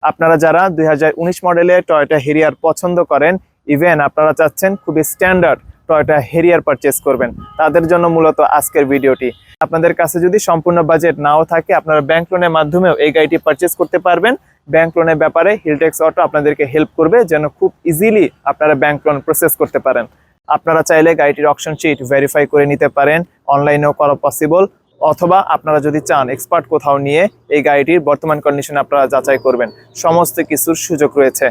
আপনারা যারা 2019 মডেলের টয়োটা হেরিয়ার পছন্দ করেন, ইভেন আপনারা চাচ্ছেন খুবই স্ট্যান্ডার্ড টয়োটা হেরিয়ার পারচেস করবেন, তাদের জন্য মূলত আজকের ভিডিওটি। আপনাদের কাছে যদি সম্পূর্ণ বাজেট নাও থাকে, আপনারা ব্যাংক লোনের মাধ্যমেও এই গাড়িটি পারচেস করতে পারবেন। ব্যাংক লোনের ব্যাপারে হিলটেক্স অটো আপনাদেরকে হেল্প করবে যেন খুব ইজিলি আপনারা ব্যাংক লোন প্রসেস করতে পারেন। আপনারা চাইলে গাড়িটির অকশন শিট ভেরিফাই করে নিতে পারেন, অনলাইনেও করা পসিবল, অথবা আপনারা যদি চান এক্সপার্ট কোথাও নিয়ে এই গাড়িটির বর্তমান কন্ডিশন আপনারা যাচাই করবেন। সমস্ত কিছুর সুযোগ রয়েছে।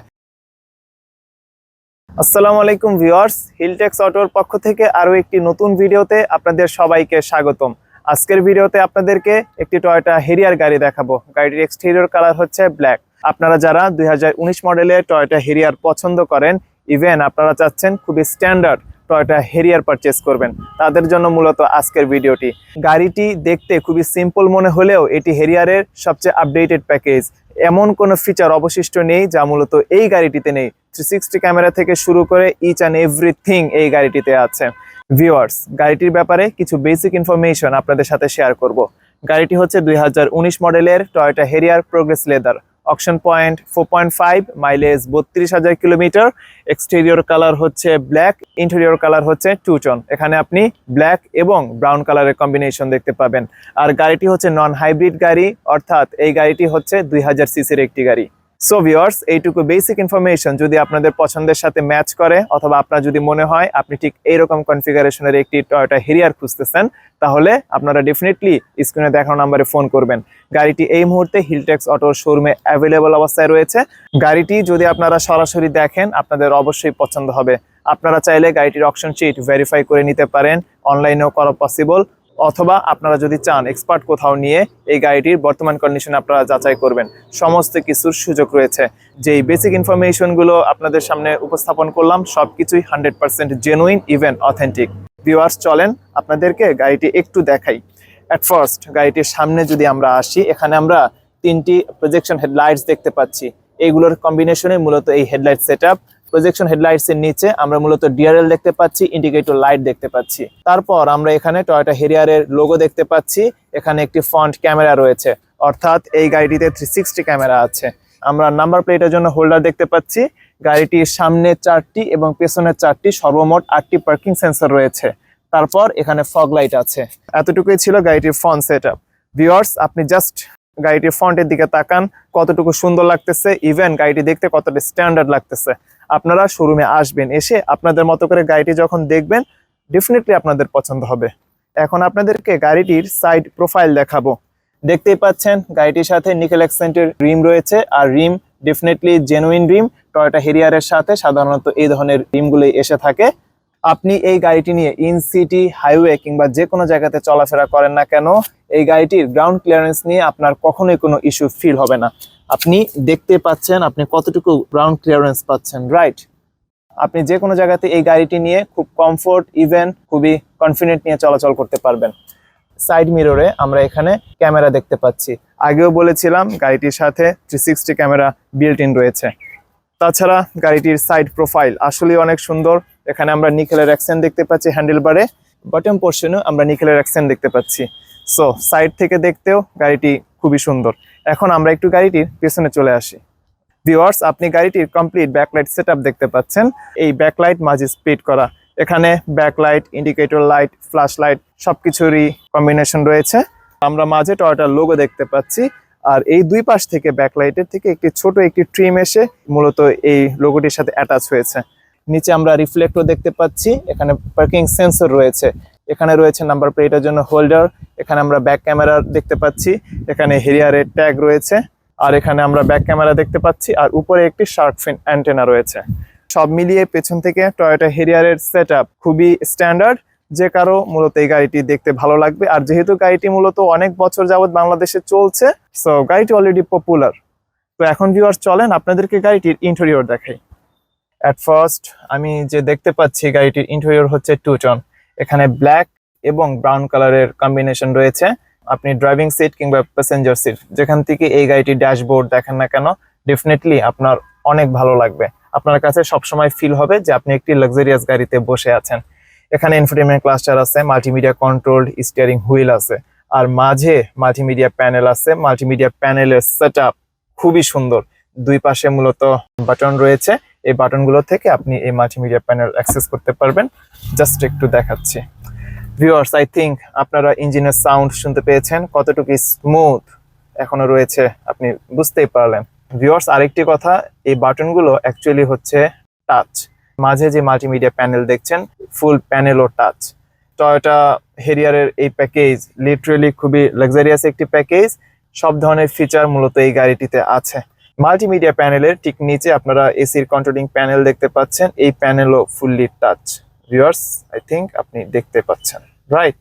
আসসালামু আলাইকুম ভিউয়ার্স, হিলটেক্স অটোর পক্ষ থেকে আরও একটি নতুন ভিডিওতে আপনাদের সবাইকে স্বাগতম। আজকের ভিডিওতে আপনাদেরকে একটি টয়োটা হেরিয়ার গাড়ি দেখাবো। গাড়িটির এক্সটেরিয়র কালার হচ্ছে ব্ল্যাক। আপনারা যারা 2019 মডেলের টয়োটা হেরিয়ার পছন্দ করেন, ইভেন আপনারা চাচ্ছেন খুবই স্ট্যান্ডার্ড টয়োটা হেরিয়ার পারচেস করবেন, তাদের জন্য মূলত আজকের ভিডিওটি। গাড়িটি দেখতে খুবই সিম্পল মনে হলেও এটি হেরিয়ারের সবচেয়ে আপডেটেড প্যাকেজ। এমন কোনো ফিচার অবশিষ্ট নেই যা মূলত এই গাড়িটিতে নেই। 360 ক্যামেরা থেকে শুরু করে ইচ অ্যান্ড এভরিথিং এই গাড়িটিতে আছে। ভিউয়ার্স, গাড়িটির ব্যাপারে কিছু বেসিক ইনফরমেশন আপনাদের সাথে শেয়ার করব। গাড়িটি হচ্ছে 2019 মডেলের Toyota Harrier progress leather, auction point 4.5, mileage 32,000 kilometre. Exterior colour হচ্ছে ব্ল্যাক, ইন্টেরিয়র কালার হচ্ছে টু টোন। এখানে আপনি ব্ল্যাক এবং ব্রাউন কালারের কম্বিনেশন দেখতে পাবেন। আর গাড়িটি হচ্ছে নন হাইব্রিড গাড়ি, অর্থাৎ এই গাড়িটি হচ্ছে 2000 সিসির একটি গাড়ি। সো ভিউয়ার্স, এইটুকু বেসিক ইনফরমেশন যদি আপনাদের পছন্দের সাথে ম্যাচ করে, অথবা আপনার যদি মনে হয় আপনি ঠিক এইরকম কনফিগারেশনের একটি টয়োটা হেরিয়ার খুঁজতেছেন, তাহলে আপনারা ডেফিনেটলি স্ক্রিনে দেখানো নাম্বারে ফোন করবেন। গাড়িটি এই মুহূর্তে হিলটেক্স অটোর শোরুমে অ্যাভেলেবল অবস্থায় রয়েছে। গাড়িটি যদি আপনারা সরাসরি দেখেন আপনাদের অবশ্যই পছন্দ হবে। আপনারা চাইলে গাড়িটির অকশন শিট ভেরিফাই করে নিতে পারেন, অনলাইনেও করা পসিবল, অথবা আপনারা যদি চান এক্সপার্ট কোথাও নিয়ে এই গাড়িটির বর্তমান কন্ডিশন আপনারা যাচাই করবেন। সমস্ত কিছুর সুযোগ রয়েছে। যেই বেসিক ইনফরমেশনগুলো আপনাদের সামনে উপস্থাপন করলাম সবকিছুই 100% জেনুইন, ইভেন অথেন্টিক। ভিউয়ার্স, চলেন আপনাদেরকে গাড়িটি একটু দেখাই। অ্যাট ফার্স্ট গাড়িটির সামনে যদি আমরা আসি, এখানে আমরা তিনটি প্রজেকশন হেডলাইটস দেখতে পাচ্ছি। এইগুলোর কম্বিনেশনে মূলত এই হেডলাইট সেটআপ। প্রজেকশন হেডলাইটস এর নিচে আমরা মূলত ডিআরএল দেখতে পাচ্ছি, ইন্ডিকেটর লাইট দেখতে পাচ্ছি। তারপর আমরা এখানে টয়োটা হেরিয়ারের লোগো দেখতে পাচ্ছি। এখানে একটি ফ্রন্ট ক্যামেরা রয়েছে, অর্থাৎ এই গাড়িটিতে 360 ক্যামেরা আছে। আমরা নাম্বার প্লেটের জন্য হোল্ডার দেখতে পাচ্ছি। গাড়িটির সামনে 4টি এবং পেছনে 4টি, সর্বমোট 8টি পার্কিং সেন্সর রয়েছে। তারপর এখানে ফগ লাইট আছে। এতটুকুই ছিল গাড়িটির ফ্রন্ট সেটআপ। ভিউয়ার্স, আপনি জাস্ট গাড়িটির ফ্রন্টের দিকে তাকান, কতটুকু সুন্দর লাগতেছে, ইভেন গাড়িটি দেখতে কতটা স্ট্যান্ডার্ড লাগতেছে। আপনারা শোরুমে আসবেন, এসে আপনাদের মতো করে গাড়িটি যখন দেখবেন ডেফিনেটলি আপনাদের পছন্দ হবে। এখন আপনাদেরকে গাড়িটির সাইড প্রোফাইল দেখাবো। দেখতেই পাচ্ছেন গাড়িটির সাথে নিকেল অ্যাকসেন্টের রিম রয়েছে, আর রিম ডেফিনেটলি জেনুইন রিম। টয়োটা হেরিয়ারের সাথে সাধারণত এই ধরনের রিমগুলোই এসে থাকে। আপনি এই গাড়িটি নিয়ে ইন সিটি, হাইওয়ে কিংবা যে কোনো জায়গাতে চলাফেরা করেন না কেন, এই গাড়িটির গ্রাউন্ড ক্লিয়ারেন্স নিয়ে আপনার কখনোই কোনো ইস্যু ফিল হবে না। আপনি দেখতে পাচ্ছেন আপনি কতটুকু গ্রাউন্ড ক্লিয়ারেন্স পাচ্ছেন, রাইট? আপনি যে কোনো জায়গাতে এই গাড়িটি নিয়ে খুব কমফোর্ট, ইভেন খুবই কনফিডেন্ট নিয়ে চলাচল করতে পারবেন। সাইড মিররে আমরা এখানে ক্যামেরা দেখতে পাচ্ছি। আগেও বলেছিলাম গাড়িটির সাথে 360 ক্যামেরা বিল্ট ইন রয়েছে। তাছাড়া গাড়িটির সাইড প্রোফাইল আসলে অনেক সুন্দর। এখানে আমরা নিকেলের অ্যাকসেন্ট দেখতে পাচ্ছি হ্যান্ডেল বারে, বটম পোর্শনেও আমরা নিকেলের অ্যাকসেন্ট দেখতে পাচ্ছি। সো সাইড থেকে দেখতেও গাড়িটি খুবই সুন্দর। এখন আমরা একটু গাড়িটির পেছনে চলে আসি। ভিউয়ার্স, আপনি গাড়িটির কমপ্লিট ব্যাকলাইট সেটআপ দেখতে পাচ্ছেন। এই ব্যাকলাইট মাঝে স্প্লিট করা। এখানে backlight, indicator light, flash light সবকিছুরই কম্বিনেশন রয়েছে। আমরা মাঝে টয়োটার লোগো দেখতে পাচ্ছি। আর এই দুই পাশ থেকে ব্যাকলাইটের থেকে একটি ছোট একটি ট্রিম এসে মূলত এই লোগোটির সাথে অ্যাটাচ হয়েছে। নিচে আমরা রিফ্লেক্টর দেখতে পাচ্ছি। এখানে পার্কিং সেন্সর রয়েছে। এখানে রয়েছে নাম্বার প্লেটের জন্য হোল্ডার। এখানে আমরা ব্যাক ক্যামেরা দেখতে পাচ্ছি। এখানে হেরিয়ারের ট্যাগ রয়েছে। আর এখানে আমরা ব্যাক ক্যামেরা দেখতে পাচ্ছি, আর উপরে একটি শার্ক ফিন অ্যান্টেনা রয়েছে। সব মিলিয়ে পেছন থেকে টয়োটা হেরিয়ারের সেটআপ খুবই স্ট্যান্ডার্ড। যে কারো মূলত এই গাড়িটি দেখতে ভালো লাগবে। আর যেহেতু গাড়িটি মূলত অনেক বছর যাবত বাংলাদেশে চলছে, সো গাড়িটি অলরেডি পপুলার। তো এখন ভিউয়ার্স, চলেন আপনাদেরকে গাড়িটির ইন্টেরিয়র দেখাই। অ্যাট ফার্স্ট আমি যে দেখতে পাচ্ছি গাড়িটির ইন্টেরিয়র হচ্ছে টু টোন। এখানে ব্ল্যাক এবং ব্রাউন কালারের কম্বিনেশন রয়েছে। আপনি ড্রাইভিং সিট কিংবা প্যাসেঞ্জার সিট যেখান থেকে এই গাড়িটির ড্যাশবোর্ড দেখেন না কেন, ডেফিনেটলি আপনার অনেক ভালো লাগবে। আপনার কাছে সবসময় ফিল হবে যে আপনি একটি লাক্সারিয়াস গাড়িতে বসে আছেন। এখানে ইনফোটেইনমেন্ট ক্লাস্টার আছে, মাল্টিমিডিয়া কন্ট্রোল স্টিয়ারিং হুইল আছে, আর মাঝে মাল্টিমিডিয়া প্যানেল আছে। মাল্টিমিডিয়া প্যানেলের সেটআপ খুবই সুন্দর। দুই পাশে মূলত বাটন রয়েছে। এই বাটনগুলো থেকে আপনি এই মাল্টিমিডিয়া প্যানেল অ্যাক্সেস করতে পারবেন। জাস্ট একটু দেখাচ্ছি। ভিউয়ার্স, আই থিঙ্ক আপনারা ইঞ্জিনের সাউন্ড শুনতে পেয়েছেন, কতটুকু স্মুথ এখনো রয়েছে আপনি বুঝতেই পারলেন। ভিউয়ার্স, আরেকটি কথা, এই বাটনগুলো অ্যাকচুয়ালি হচ্ছে টাচ। মাঝে যে মাল্টিমিডিয়া প্যানেল দেখছেন, ফুল প্যানেলও টাচ। টয়োটা হেরিয়ারের এই প্যাকেজ লিটারেলি খুবই লাক্সারিয়াস একটি প্যাকেজ। সব ধরনের ফিচার মূলত এই গাড়িটিতে আছে। মাল্টিমিডিয়া প্যানেলের ঠিক নিচে আপনারা এসির কন্ট্রোলিং প্যানেল দেখতে পাচ্ছেন। এই প্যানেলও fully touch. Viewers, I think আপনি দেখতে পাচ্ছেন, রাইট?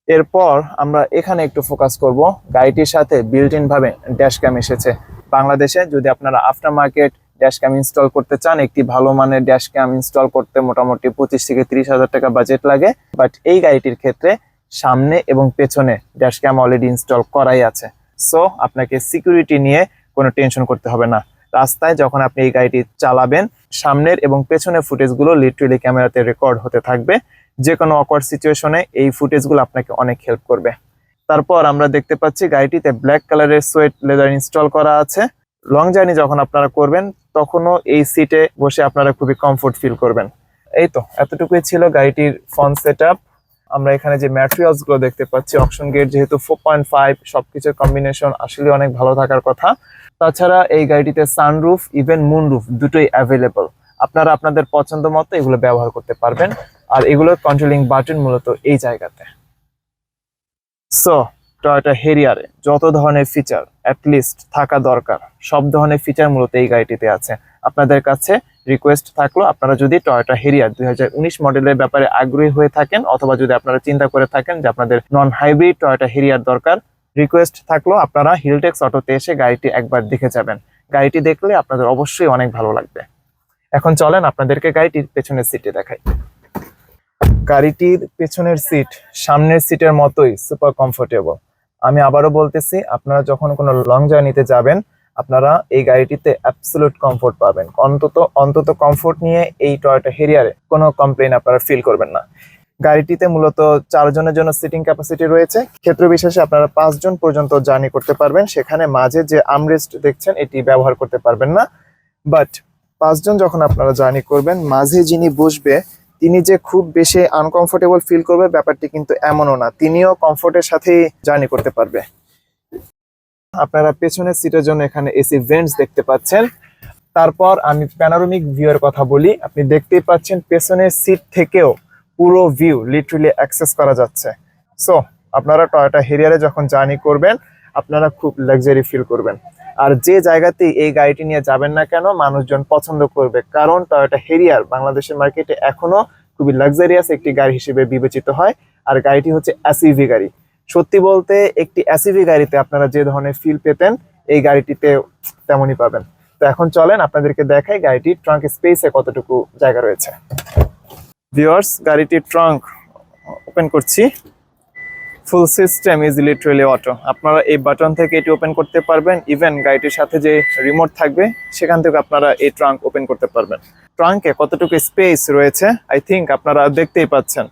এরপর আমরা এখানে একটু ফোকাস করব। গাড়িটির সাথে বিল্ট ইন ভাবে ড্যাশ ক্যাম এসেছে। বাংলাদেশে যদি আপনারা after market dash cam install করতে চান, একটি ভালো মানের ড্যাশ ক্যাম ইনস্টল করতে মোটামুটি 25 থেকে 30,000 টাকা বাজেট লাগে। বাট এই গাড়িটির ক্ষেত্রে সামনে এবং পেছনে ড্যাশ ক্যাম অলরেডি ইনস্টল করাই আছে। সো আপনাকে সিকিউরিটি নিয়ে কোনো টেনশন করতে হবে না। রাস্তায় যখন আপনি এই গাড়িটি চালাবেন, সামনের এবং পেছনের ফুটেজগুলো লিটারেলি ক্যামেরাতে রেকর্ড হতে থাকবে। যে কোনো অকওয়ার্ড সিচুয়েশনে এই ফুটেজগুলো আপনাকে অনেক হেল্প করবে। তারপর আমরা দেখতে পাচ্ছি গাড়িটিতে ব্ল্যাক কালারের সোয়েট লেদার ইনস্টল করা আছে। লং জার্নি যখন আপনারা করবেন, তখনও এই সিটে বসে আপনারা খুবই কমফোর্ট ফিল করবেন। এই তো এতটুকুই ছিল গাড়িটির ফ্রন্ট সেটআপ। আমরা এখানে যে ম্যাটেরিয়ালস গুলো দেখতে পাচ্ছি, অকশন গেট যেহেতু 4.5, সবকিছুর কম্বিনেশন আসলে অনেক ভালো থাকার কথা। তাছাড়া এই গাড়িটিতে সানরুফ, ইভেন মুনরুফ দুটোই অ্যাভেলেবল। আপনারা আপনাদের পছন্দ মতো এগুলো ব্যবহার করতে পারবেন। আর এগুলোর কন্ট্রোলিং বাটন মূলত এই জায়গাতে। সো টয়োটা হেরিয়ারে যত ধরনের ফিচার অ্যাটলিস্ট থাকা দরকার, সব ধরনের ফিচার মূলত এই গাড়িটিতে আছে। আপনাদের কাছে রিকোয়েস্ট থাকলো, আপনারা যদি টয়োটা হেরিয়ার 2019 মডেলের ব্যাপারে আগ্রহী হয়ে থাকেন, অথবা যদি আপনারা চিন্তা করে থাকেন যে আপনাদের নন হাইব্রিড টয়োটা হেরিয়ার দরকার, রিকোয়েস্ট থাকলো আপনারা হিলটেক্স অটোতে এসে গাড়িটি একবার দেখে যাবেন। গাড়িটি দেখলে আপনাদের অবশ্যই অনেক ভালো লাগবে। এখন চলেন আপনাদেরকে গাড়িটির পেছনের সিটে দেখাই। গাড়িটির পেছনের সিট সামনের সিটের মতোই সুপার কমফোর্টেবল। আমি আবারও বলতেছি, আপনারা যখন কোনো লং জার্নিতে যাবেন, আপনারা এই গাড়িটিতে অ্যাবসলিউট কমফোর্ট পাবেন। অন্তত কমফোর্ট নিয়ে এই টয়োটা হেরিয়ারে কোনো কমপ্লেইন আপনারা ফিল করবেন না। গাড়িটিতে মূলত 4 জনের জন্য সিটিং ক্যাপাসিটি রয়েছে। ক্ষেত্র বিশেষে আপনারা 5 জন পর্যন্ত জার্নি করতে পারবেন। সেখানে মাঝে যে আর্মরেস্ট দেখছেন, এটি ব্যবহার করতে পারবেন না। বাট 5 জন যখন আপনারা জার্নি করবেন, মাঝে যিনি বসবে তিনি যে খুব বেশি আনকমফোর্টেবল ফিল করবে ব্যাপারটি কিন্তু এমনও না, তিনিও কমফোর্টের সাথেই জার্নি করতে পারবে। আপনারা পেছনের সিটের জন্য এখানে এসি ভেন্টস দেখতে পাচ্ছেন। তারপর আমি প্যানোরামিক ভিউয়ের কথা বলি। আপনি দেখতেই পাচ্ছেন পেছনের সিট থেকেও পুরো ভিউ লিটারালি অ্যাক্সেস করা যাচ্ছে। সো আপনারা টয়োটা হেরিয়ারে যখন জার্নি করবেন, আপনারা খুব লাক্সারি ফিল করবেন। আর যে জায়গাতেই এই গাড়িটি নিয়ে যাবেন না কেন, মানুষজন পছন্দ করবে, কারণ টয়োটা হেরিয়ার বাংলাদেশের মার্কেটে এখনো খুবই লাক্সারিয়াস একটি গাড়ি হিসেবে বিবেচিত হয়। আর গাড়িটি হচ্ছে এসইভি গাড়ি। সত্যি বলতে একটি এসইভি গাড়িতে আপনারা যে ধরনের ফিল পেতেন, এই গাড়িটিতে তেমনই পাবেন। তো এখন চলেন আপনাদেরকে দেখাই গাড়িটির ট্রাঙ্ক স্পেসে কতটুকু জায়গা রয়েছে। ভিউয়ার্স, গাড়িটির ট্রাঙ্ক ওপেন করছি। ফুল সিস্টেম ইজ লিটারালি অটো। আপনারা এই বাটন থেকে এটি ওপেন করতে পারবেন। ইভেন গাড়িটির সাথে যে রিমোট থাকবে, সেখান থেকে আপনারা এই ট্রাঙ্ক ওপেন করতে পারবেন। ট্রাঙ্কে কতটুকু স্পেস রয়েছে আই থিঙ্ক আপনারা দেখতেই পাচ্ছেন।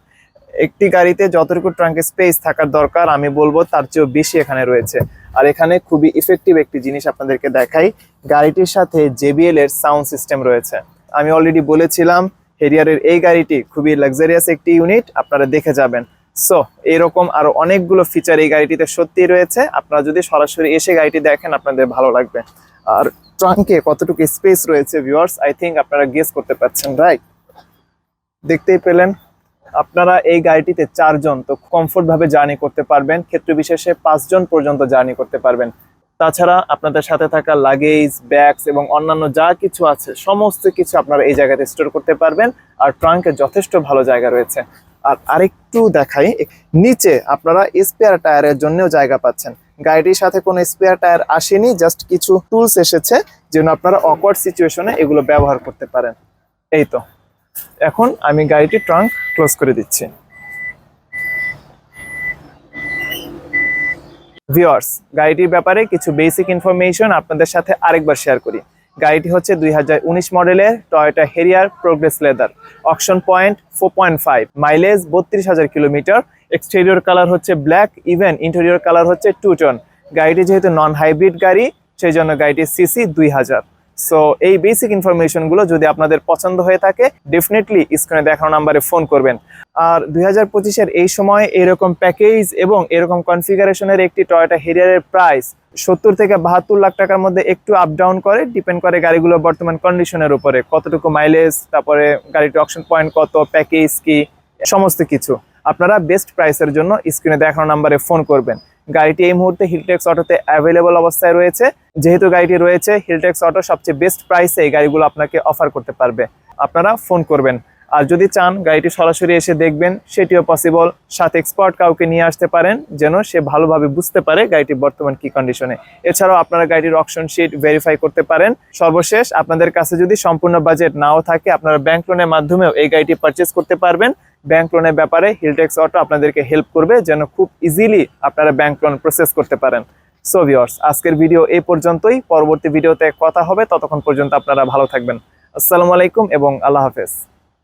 একটি গাড়িতে যতটুকু ট্রাঙ্কে স্পেস থাকার দরকার, আমি বলবো তার চেয়েও বেশি এখানে রয়েছে। আর এখানে খুবই ইফেক্টিভ একটি জিনিস আপনাদেরকে দেখাই, গাড়িটির সাথে JBL এর সাউন্ড সিস্টেম রয়েছে। আমি অলরেডি বলেছিলাম হেরিয়ারের এই গাড়িটি খুবই লাক্সারিয়াস একটি ইউনিট, আপনারা দেখে যাবেন। সো এরকম আরো অনেকগুলো ফিচার এই গাড়িটিতে সত্যি রয়েছে। আপনারা যদি সরাসরি এসে গাড়িটি দেখেন, আপনাদের ভালো লাগবে। আর ট্রাঙ্কে কতটুকু স্পেস রয়েছে ভিউয়ার্স, আই থিঙ্ক আপনারা গেস করতে পারছেন, রাইট? দেখতেই পেলেন। আপনারা এই গাড়িটিতে 4 জন তো কমফোর্ট ভাবে জার্নি করতে পারবেন। ক্ষেত্র বিশেষে 5 জন পর্যন্ত জার্নি করতে পারবেন। তাছাড়া আপনাদের সাথে থাকা লাগেজ, ব্যাগস এবং অন্যান্য যা কিছু আছে, সমস্ত কিছু আপনারা এই জায়গাতে স্টোর করতে পারবেন। আর ট্রাঙ্কে যথেষ্ট ভালো জায়গা রয়েছে। আর আরেকটু দেখাই, নিচে আপনারা স্পেয়ার টায়ারের জন্যও জায়গা পাচ্ছেন। গাড়িটির সাথে কোনো স্পেয়ার টায়ার আসেনি, জাস্ট কিছু টুলস এসেছে যেন আপনারা অকওয়ার্ড সিচুয়েশনে এগুলো ব্যবহার করতে পারেন। এই তো, এখন আমি গাড়িটির ট্রাঙ্ক ক্লোজ করে দিচ্ছি। ভিউয়ার্স, গাড়িটির ব্যাপারে কিছু বেসিক ইনফরমেশন আপনাদের সাথে আরেকবার শেয়ার করি। গাড়িটি হচ্ছে 2019 মডেলের Toyota Harrier progress leather, auction point 4.5, mileage 32,000 kilometre. Exterior colour হচ্ছে ব্ল্যাক, ইভেন ইন্টেরিয়র কালার হচ্ছে 2 টোন। গাড়িটি যেহেতু নন হাইব্রিড গাড়ি, সেই জন্য গাড়িটির সিসি 2000। সো এই বেসিক ইনফরমেশনগুলো যদি আপনাদের পছন্দ হয়ে থাকে ডেফিনেটলি স্ক্রিনে দেখানো নাম্বারে ফোন করবেন। আর 2025-এর এই সময় এরকম প্যাকেজ এবং এরকম কনফিগারেশনের একটি টয়োটা হেরিয়ারের প্রাইস 70 থেকে 72 লাখ টাকার মধ্যে একটু আপ ডাউন করে, ডিপেন্ড করে গাড়িগুলোর বর্তমান কন্ডিশনের উপরে, কতটুকু মাইলেজ, তারপরে গাড়িটির অকশন পয়েন্ট কত, প্যাকেজ কি, সমস্ত কিছু। আপনারা বেস্ট প্রাইসের জন্য স্ক্রিনে দেখানো নাম্বারে ফোন করবেন। গাড়িটি এই মুহূর্তে হিলটেক্স অটোতে অ্যাভেলেবল অবস্থায় রয়েছে। যেহেতু গাড়িটি রয়েছে, হিলটেক্স অটো সবচেয়ে বেস্ট প্রাইসে এই গাড়িগুলো আপনাকে অফার করতে পারবে। আপনারা ফোন করবেন। আর যদি চান গাড়িটি সরাসরি এসে দেখবেন, সেটিও পসিবল। সাথে এক্সপার্ট কাউকে নিয়ে আসতে পারেন, যেন সে ভালোভাবে বুঝতে পারে গাড়িটির বর্তমান কি কন্ডিশনে। এছাড়াও আপনারা গাড়িটির অকশন শিট ভেরিফাই করতে পারেন। সর্বশেষ, আপনাদের কাছে যদি সম্পূর্ণ বাজেট নাও থাকে, আপনারা ব্যাংক লোনের মাধ্যমেও এই গাড়িটি পারচেস করতে পারবেন। ব্যাংক লোনের ব্যাপারে হিলটেক্স অটো আপনাদেরকে হেল্প করবে, যেন খুব ইজিলি আপনারা ব্যাংক লোন প্রসেস করতে পারেন। সো ভিউয়ার্স, আজকের ভিডিও এই পর্যন্তই। পরবর্তী ভিডিওতে কথা হবে, ততক্ষণ পর্যন্ত আপনারা ভালো থাকবেন। আসসালামু আলাইকুম এবং আল্লাহ হাফেজ।